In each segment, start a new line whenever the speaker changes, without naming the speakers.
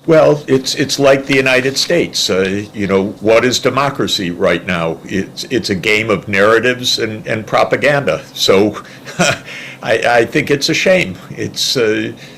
Well, it's like the United States. What is democracy right now? It's a game of narratives and propaganda. So I think it's a shame. It's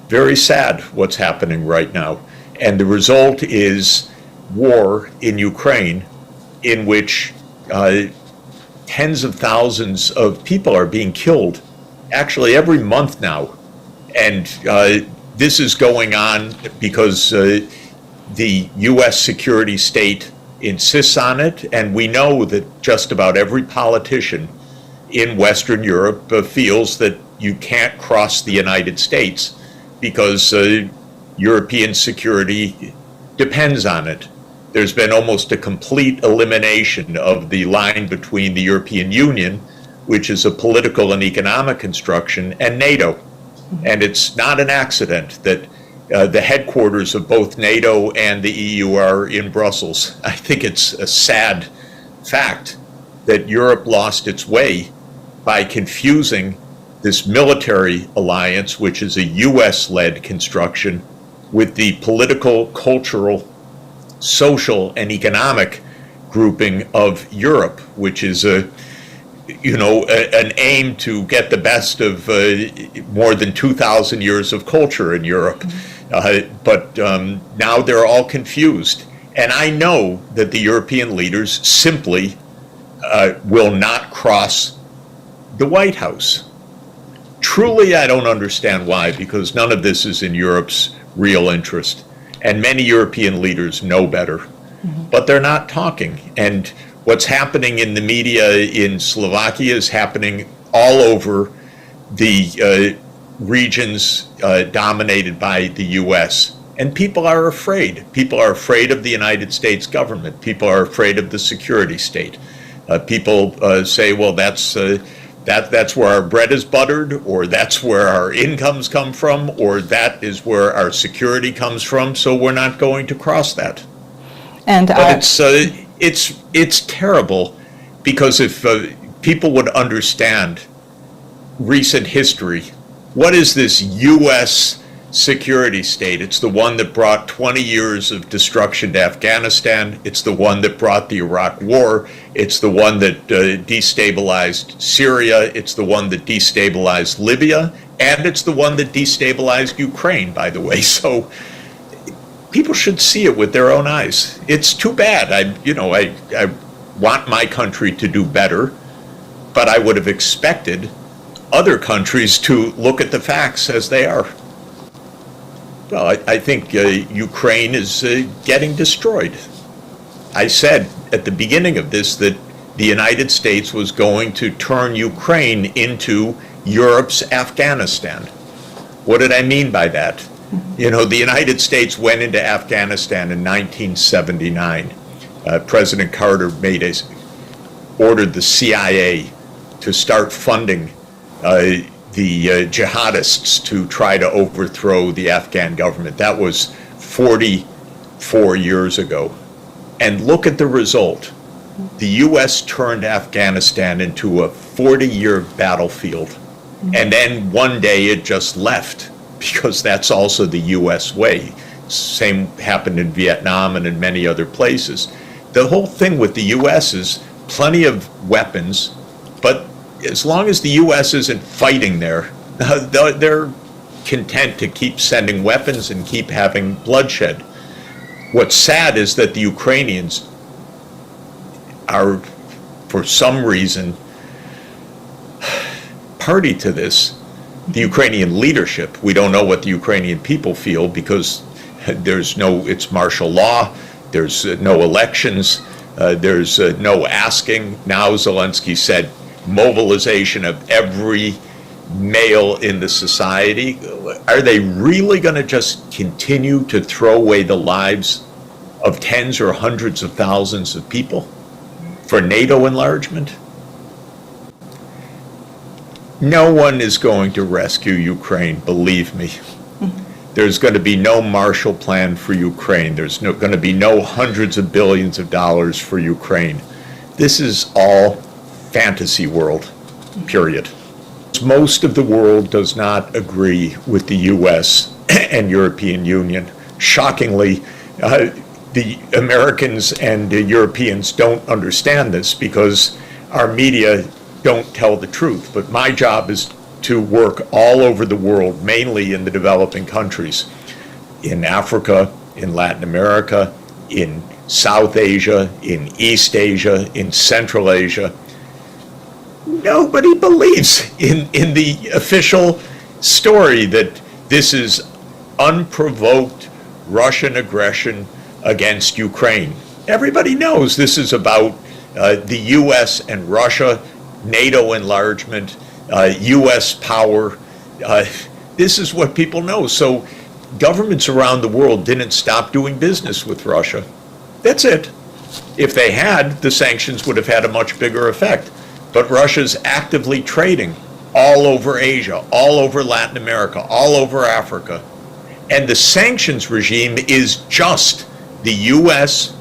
very sad what's happening right now. And the result is war in Ukraine, in which tens of thousands of people are being killed, actually every month now. And this is going on because the U.S. security state insists on it, and we know that just about every politician in Western Europe feels that you can't cross the United States because European security depends on it. There's been almost a complete elimination of the line between the European Union, which is a political and economic construction, and NATO. And it's not an accident that the headquarters of both NATO and the EU are in Brussels. I think it's a sad fact that Europe lost its way by confusing this military alliance, which is a US-led construction, with the political, cultural, social, and economic grouping of Europe, which is an aim to get the best of more than 2,000 years of culture in Europe. But now they're all confused. And I know that the European leaders simply will not cross the White House. Truly, I don't understand why, because none of this is in Europe's real interest. And many European leaders know better. But they're not talking. And what's happening in the media in Slovakia is happening all over the regions dominated by the U.S. And people are afraid. People are afraid of the United States government. People are afraid of the security state. People say, well, that's where our bread is buttered, or that's where our incomes come from, or that is where our security comes from, so we're not going to cross that.
And
but it's terrible, because if people would understand recent history, what is this U.S. security state? It's the one that brought 20 years of destruction to Afghanistan. It's the one that brought the Iraq War. It's the one that destabilized Syria. It's the one that destabilized Libya. And it's the one that destabilized Ukraine, by the way. So people should see it with their own eyes. It's too bad. I want my country to do better, but I would have expected other countries to look at the facts as they are. Well, I think Ukraine is getting destroyed. I said at the beginning of this that the United States was going to turn Ukraine into Europe's Afghanistan. What did I mean by that? The United States went into Afghanistan in 1979. President Carter ordered the CIA to start funding the jihadists to try to overthrow the Afghan government. That was 44 years ago. And look at the result. The U.S. turned Afghanistan into a 40-year battlefield. And then one day it just left, because that's also the U.S. way. Same happened in Vietnam and in many other places. The whole thing with the U.S. is plenty of weapons, but as long as the U.S. isn't fighting there, they're content to keep sending weapons and keep having bloodshed. What's sad is that the Ukrainians are, for some reason, party to this. The Ukrainian leadership, we don't know what the Ukrainian people feel, because it's martial law, there's no elections, there's no asking. Now Zelensky said mobilization of every male in the society. Are they really going to just continue to throw away the lives of tens or hundreds of thousands of people for NATO enlargement? No one is going to rescue Ukraine, believe me. There's going to be no Marshall Plan for Ukraine. There's going to be no hundreds of billions of dollars for Ukraine. This is all fantasy world, period. Most of the world does not agree with the U.S. and European Union. shockingly, the Americans and the Europeans don't understand this because our media don't tell the truth. But my job is to work all over the world, mainly in the developing countries, in Africa, in Latin America, in South Asia, in East Asia, in Central Asia. Nobody believes in the official story that this is unprovoked Russian aggression against Ukraine. Everybody knows this is about the U.S. and Russia, NATO enlargement, U.S. power. This is what people know. So governments around the world didn't stop doing business with Russia. That's it. If they had, the sanctions would have had a much bigger effect. But Russia's actively trading all over Asia, all over Latin America, all over Africa. And the sanctions regime is just the US,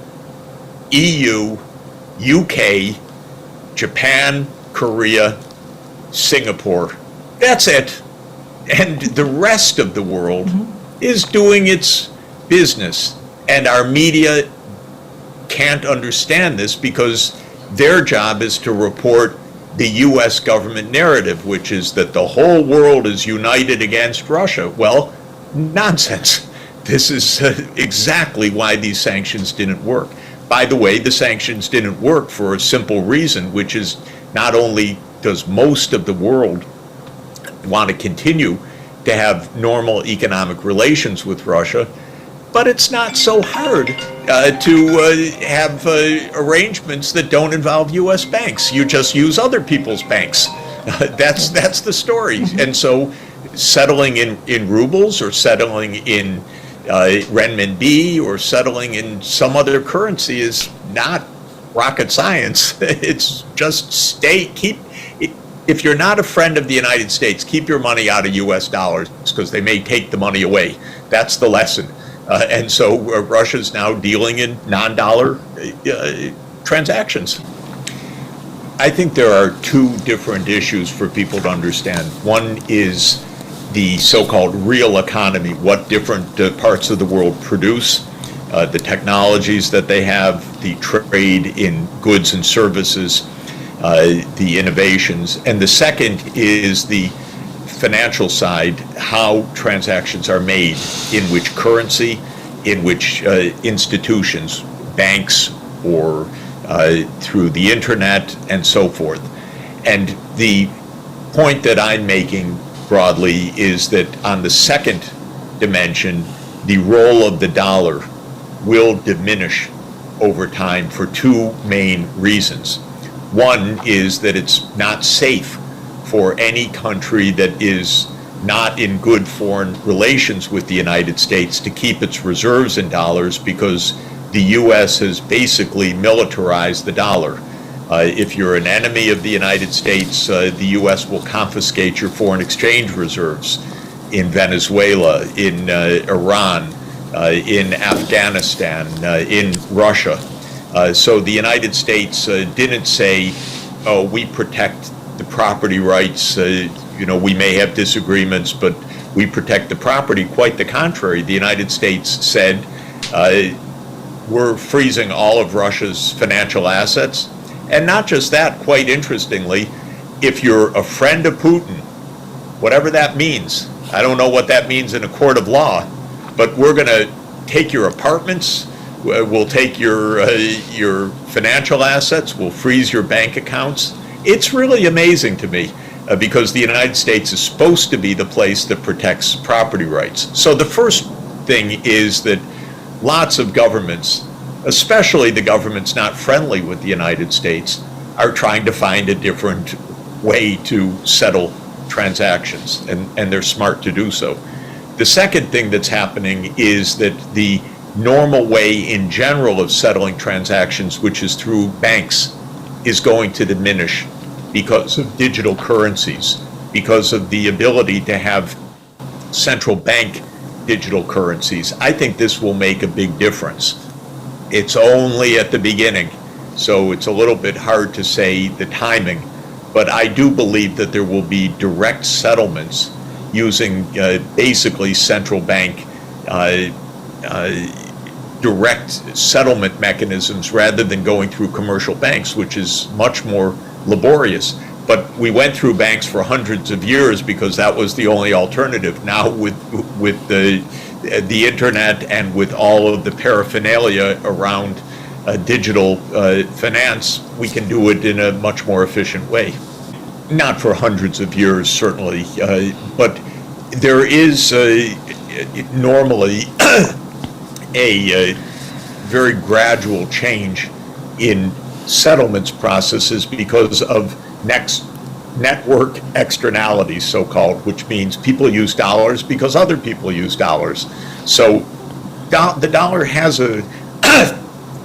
EU, UK, Japan, Korea, Singapore. That's it. And the rest of the world is doing its business. And our media can't understand this because their job is to report the US government narrative, which is that the whole world is united against Russia. Well, nonsense. This is exactly why these sanctions didn't work. By the way, the sanctions didn't work for a simple reason, which is not only does most of the world want to continue to have normal economic relations with Russia, but it's not so hard to have arrangements that don't involve U.S. banks. You just use other people's banks. That's the story. And so settling in rubles or settling in renminbi or settling in some other currency is not rocket science. It's just if you're not a friend of the United States, keep your money out of U.S. dollars because they may take the money away. That's the lesson. And so Russia's now dealing in non-dollar transactions. I think there are two different issues for people to understand. One is the so-called real economy, what different parts of the world produce, the technologies that they have, the trade in goods and services, the innovations. And the second is the financial side, how transactions are made, in which currency, in which institutions, banks, or through the internet, and so forth. And the point that I'm making broadly is that on the second dimension, the role of the dollar will diminish over time for two main reasons. One is that it's not safe for any country that is not in good foreign relations with the United States to keep its reserves in dollars because the U.S. has basically militarized the dollar. If you're an enemy of the United States, the U.S. will confiscate your foreign exchange reserves in Venezuela, in Iran, in Afghanistan, in Russia. So the United States didn't say, oh, we protect the property rights, we may have disagreements, but we protect the property. Quite the contrary. The United States said, we're freezing all of Russia's financial assets. And not just that, quite interestingly, if you're a friend of Putin, whatever that means, I don't know what that means in a court of law, but we're going to take your apartments, we'll take your financial assets, we'll freeze your bank accounts. It's really amazing to me because the United States is supposed to be the place that protects property rights. So the first thing is that lots of governments, especially the governments not friendly with the United States, are trying to find a different way to settle transactions, and they're smart to do so. The second thing that's happening is that the normal way in general of settling transactions, which is through banks, is going to diminish because of digital currencies, because of the ability to have central bank digital currencies. I think this will make a big difference. It's only at the beginning, so it's a little bit hard to say the timing, but I do believe that there will be direct settlements using basically central bank direct settlement mechanisms rather than going through commercial banks, which is much more laborious. But we went through banks for hundreds of years because that was the only alternative. Now with the internet and with all of the paraphernalia around digital finance, we can do it in a much more efficient way. Not for hundreds of years, certainly, but there is normally a very gradual change in settlements processes because of network externalities, so-called, which means people use dollars because other people use dollars. So the dollar has a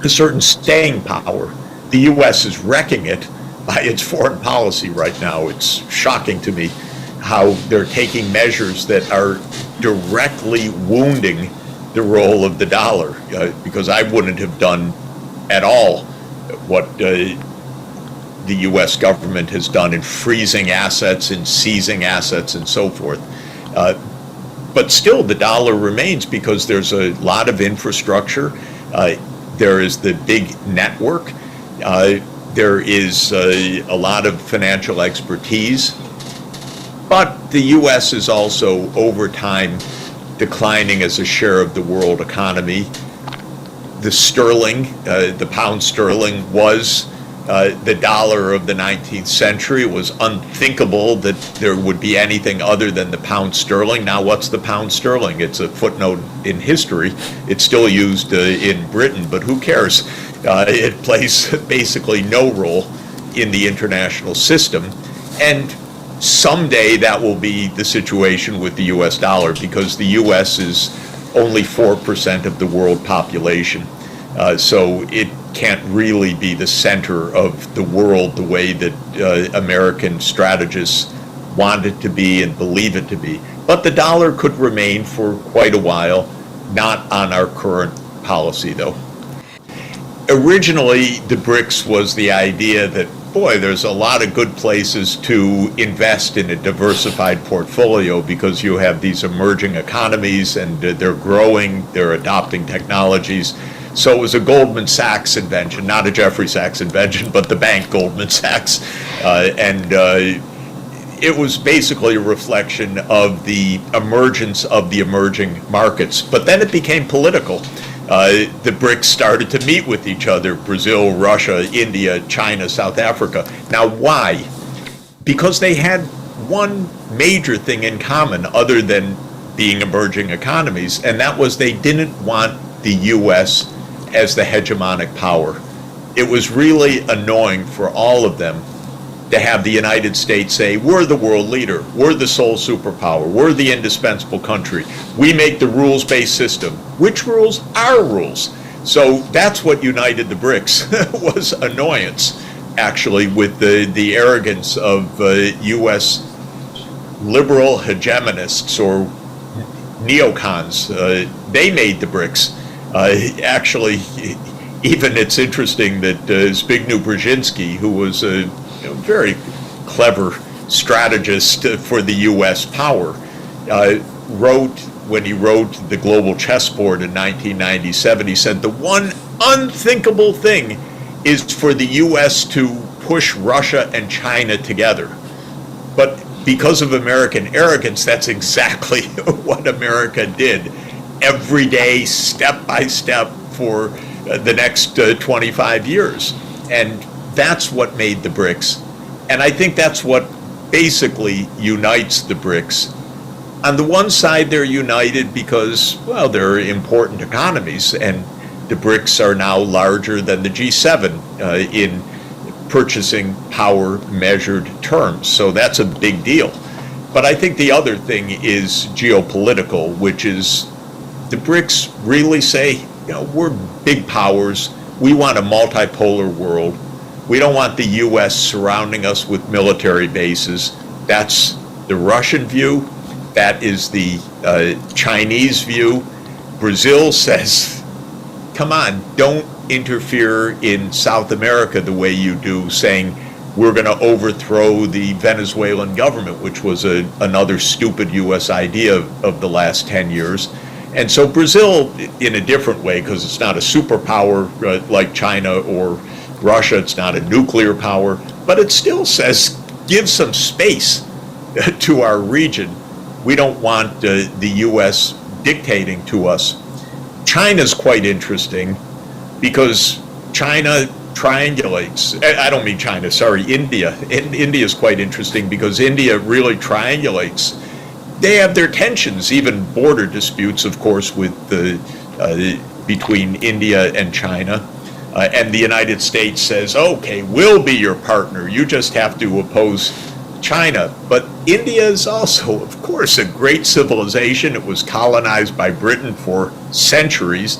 certain staying power. The U.S. is wrecking it by its foreign policy right now. It's shocking to me how they're taking measures that are directly wounding the role of the dollar, because I wouldn't have done at all what the U.S. government has done in freezing assets and seizing assets and so forth. But still, the dollar remains because there's a lot of infrastructure. There is the big network. There is a lot of financial expertise. But the U.S. is also, over time, declining as a share of the world economy. The sterling, the pound sterling, was the dollar of the 19th century. It was unthinkable that there would be anything other than the pound sterling. Now, what's the pound sterling? It's a footnote in history. It's still used in Britain, but who cares? It plays basically no role in the international system. And someday that will be the situation with the U.S. dollar, because the U.S. is only 4% of the world population. So it can't really be the center of the world the way that American strategists want it to be and believe it to be. But the dollar could remain for quite a while, not on our current policy, though. Originally, the BRICS was the idea that, boy, there's a lot of good places to invest in a diversified portfolio because you have these emerging economies and they're growing, they're adopting technologies. So it was a Goldman Sachs invention, not a Jeffrey Sachs invention, but the bank Goldman Sachs. It was basically a reflection of the emergence of the emerging markets. But then it became political. The BRICS started to meet with each other: Brazil, Russia, India, China, South Africa. Now, why? Because they had one major thing in common other than being emerging economies, and that was they didn't want the U.S. as the hegemonic power. It was really annoying for all of them to have the United States say, we're the world leader, we're the sole superpower, we're the indispensable country, we make the rules-based system. Which rules? Our rules. So that's what united the BRICS, was annoyance, actually, with the arrogance of U.S. liberal hegemonists or neocons. They made the BRICS. Actually, even it's interesting that Zbigniew Brzezinski, who was a very clever strategist for the U.S. power, wrote, when he wrote The Global Chessboard in 1997, he said the one unthinkable thing is for the U.S. to push Russia and China together. But because of American arrogance, that's exactly what America did every day, step by step, for the next 25 years. And that's what made the BRICS. And I think that's what basically unites the BRICS. On the one side, they're united because, well, they're important economies, and the BRICS are now larger than the G7 in purchasing power measured terms. So that's a big deal. But I think the other thing is geopolitical, which is the BRICS really say, we're big powers. We want a multipolar world. We don't want the U.S. surrounding us with military bases. That's the Russian view. That is the Chinese view. Brazil says, come on, don't interfere in South America the way you do, saying we're going to overthrow the Venezuelan government, which was another stupid U.S. idea of the last 10 years. And so Brazil, in a different way, because it's not a superpower like China or Russia, it's not a nuclear power, but it still says, give some space to our region. We don't want the U.S. dictating to us. China's quite interesting because China triangulates. I don't mean China, sorry, India. India is quite interesting because India really triangulates. They have their tensions, even border disputes, of course, with between India and China. And the United States says, okay, we'll be your partner. You just have to oppose China. But India is also, of course, a great civilization. It was colonized by Britain for centuries.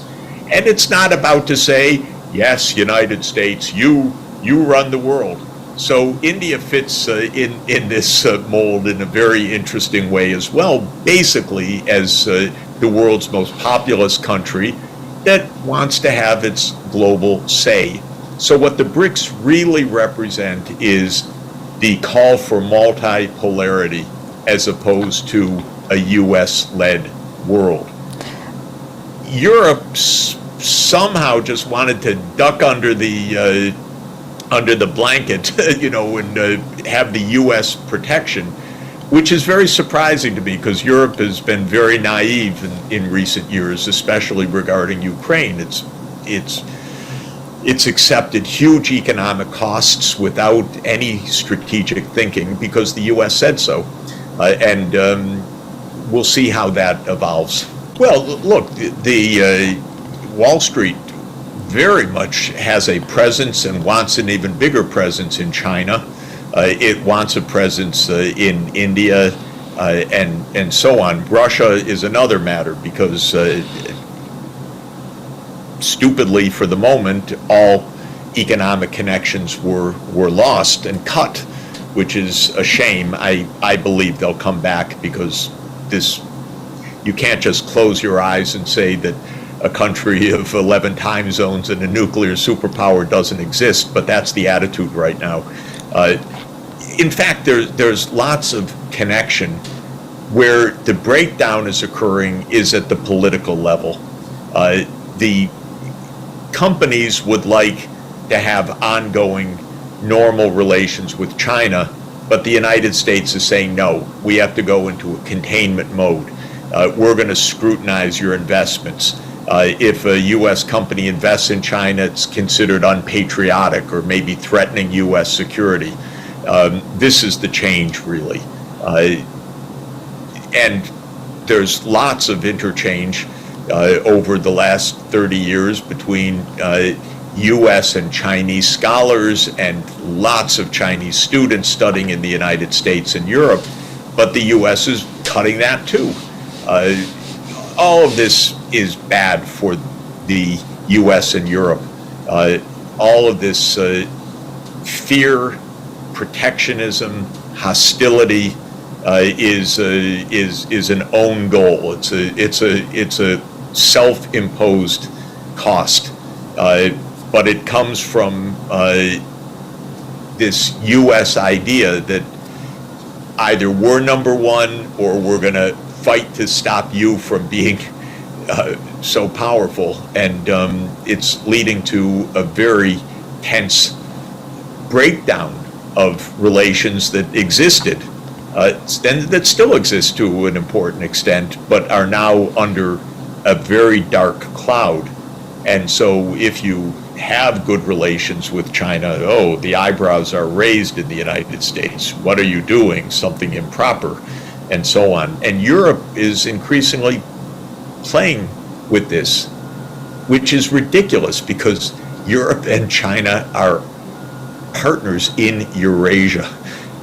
And it's not about to say, yes, United States, you run the world. So India fits in this mold in a very interesting way as well, basically as the world's most populous country that wants to have its global say. So what the BRICS really represent is the call for multipolarity as opposed to a US-led world. Europe somehow just wanted to duck under the blanket, and have the U.S. protection, which is very surprising to me because Europe has been very naive in recent years, especially regarding Ukraine. It's accepted huge economic costs without any strategic thinking because the U.S. said so, and we'll see how that evolves. Well, look, the Wall Street very much has a presence and wants an even bigger presence in China. It wants a presence in India and so on. Russia is another matter because stupidly for the moment, all economic connections were lost and cut, which is a shame. I believe they'll come back because you can't just close your eyes and say that a country of 11 time zones and a nuclear superpower doesn't exist, but that's the attitude right now. In fact, there's lots of connection. Where the breakdown is occurring is at the political level. The companies would like to have ongoing normal relations with China, but the United States is saying, no, we have to go into a containment mode. We're going to scrutinize your investments. If a U.S. company invests in China, it's considered unpatriotic or maybe threatening U.S. security. This is the change, really. And there's lots of interchange over the last 30 years between U.S. and Chinese scholars and lots of Chinese students studying in the United States and Europe, but the U.S. is cutting that too. All of this is bad for the U.S. and Europe. All of this fear, protectionism, hostility is an own goal. It's a self-imposed cost, but it comes from this U.S. idea that either we're number one or we're going to fight to stop you from being so powerful, and it's leading to a very tense breakdown of relations that existed and that still exist to an important extent, but are now under a very dark cloud. And so if you have good relations with China, the eyebrows are raised in the United States. What are you doing? Something improper, and so on. And Europe is increasingly playing with this, which is ridiculous because Europe and China are partners in Eurasia.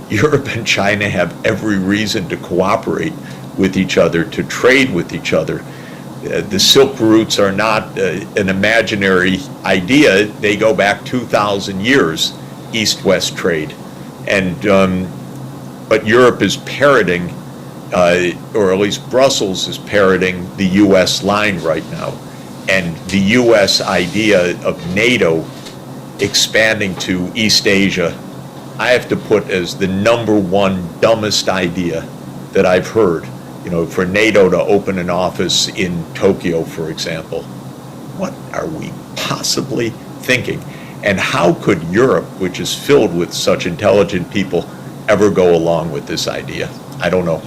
Europe and China have every reason to cooperate with each other, to trade with each other. The Silk routes are not an imaginary idea. They go back 2,000 years, east-west trade. And but Europe is parroting, or at least Brussels is parroting the U.S. line right now. And the U.S. idea of NATO expanding to East Asia, I have to put as the number one dumbest idea that I've heard. for NATO to open an office in Tokyo, for example. What are we possibly thinking? And how could Europe, which is filled with such intelligent people, ever go along with this idea? I don't know.